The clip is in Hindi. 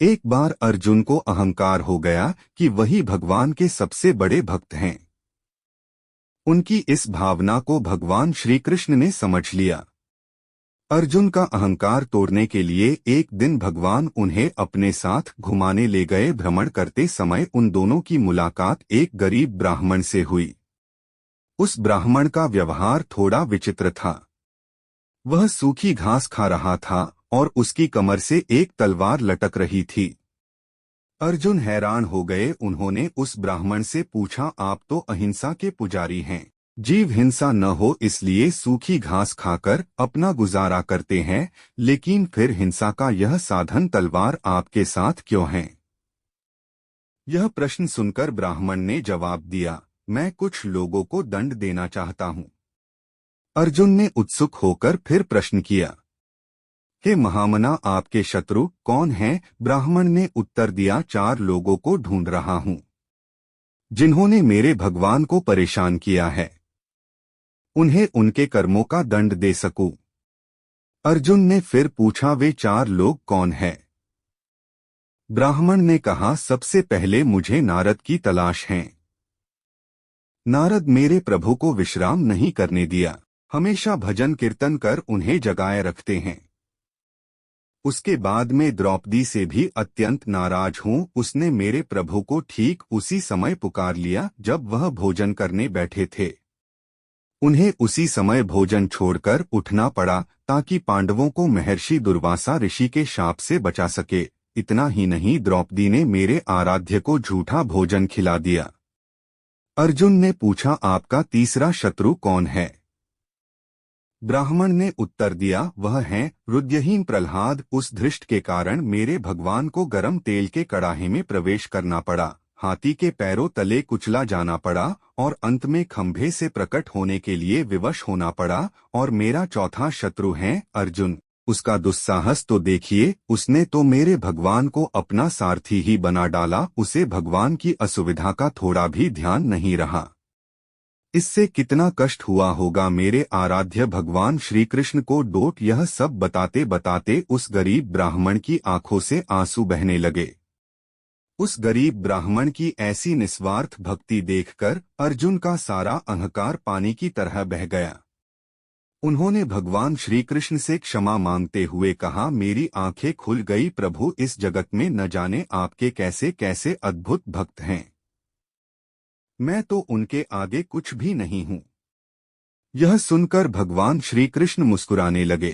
एक बार अर्जुन को अहंकार हो गया कि वही भगवान के सबसे बड़े भक्त हैं। उनकी इस भावना को भगवान श्री कृष्ण ने समझ लिया। अर्जुन का अहंकार तोड़ने के लिए एक दिन भगवान उन्हें अपने साथ घुमाने ले गए। भ्रमण करते समय उन दोनों की मुलाकात एक गरीब ब्राह्मण से हुई। उस ब्राह्मण का व्यवहार थोड़ा विचित्र था। वह सूखी घास खा रहा था और उसकी कमर से एक तलवार लटक रही थी। अर्जुन हैरान हो गए। उन्होंने उस ब्राह्मण से पूछा, आप तो अहिंसा के पुजारी हैं, जीव हिंसा न हो इसलिए सूखी घास खाकर अपना गुजारा करते हैं, लेकिन फिर हिंसा का यह साधन तलवार आपके साथ क्यों है? यह प्रश्न सुनकर ब्राह्मण ने जवाब दिया, मैं कुछ लोगों को दंड देना चाहता हूँ। अर्जुन ने उत्सुक होकर फिर प्रश्न किया, हे महामना, आपके शत्रु कौन हैं? ब्राह्मण ने उत्तर दिया, 4 लोगों को ढूंढ रहा हूँ जिन्होंने मेरे भगवान को परेशान किया है। उन्हें उनके कर्मों का दंड दे सकूं। अर्जुन ने फिर पूछा, वे 4 लोग कौन हैं? ब्राह्मण ने कहा, सबसे पहले मुझे नारद की तलाश है। नारद मेरे प्रभु को विश्राम नहीं करने दिया, हमेशा भजन कीर्तन कर उन्हें जगाए रखते हैं। उसके बाद मैं द्रौपदी से भी अत्यंत नाराज हूँ। उसने मेरे प्रभु को ठीक उसी समय पुकार लिया जब वह भोजन करने बैठे थे। उन्हें उसी समय भोजन छोड़कर उठना पड़ा ताकि पांडवों को महर्षि दुर्वासा ऋषि के शाप से बचा सके। इतना ही नहीं, द्रौपदी ने मेरे आराध्य को झूठा भोजन खिला दिया। अर्जुन ने पूछा, आपका तीसरा शत्रु कौन है? ब्राह्मण ने उत्तर दिया, वह है रुद्रहीन प्रहलाद। उस धृष्ट के कारण मेरे भगवान को गरम तेल के कड़ाहे में प्रवेश करना पड़ा, हाथी के पैरों तले कुचला जाना पड़ा और अंत में खंभे से प्रकट होने के लिए विवश होना पड़ा। और मेरा चौथा शत्रु है अर्जुन। उसका दुस्साहस तो देखिए, उसने तो मेरे भगवान को अपना सारथी ही बना डाला। उसे भगवान की असुविधा का थोड़ा भी ध्यान नहीं रहा। इससे कितना कष्ट हुआ होगा मेरे आराध्य भगवान श्री कृष्ण को। डोट यह सब बताते बताते उस गरीब ब्राह्मण की आंखों से आंसू बहने लगे। उस गरीब ब्राह्मण की ऐसी निस्वार्थ भक्ति देखकर अर्जुन का सारा अहंकार पानी की तरह बह गया। उन्होंने भगवान श्री कृष्ण से क्षमा मांगते हुए कहा, मेरी आंखें खुल गई प्रभु, इस जगत में न जाने आपके कैसे कैसे अद्भुत भक्त हैं। मैं तो उनके आगे कुछ भी नहीं हूँ। यह सुनकर भगवान श्री कृष्ण मुस्कुराने लगे।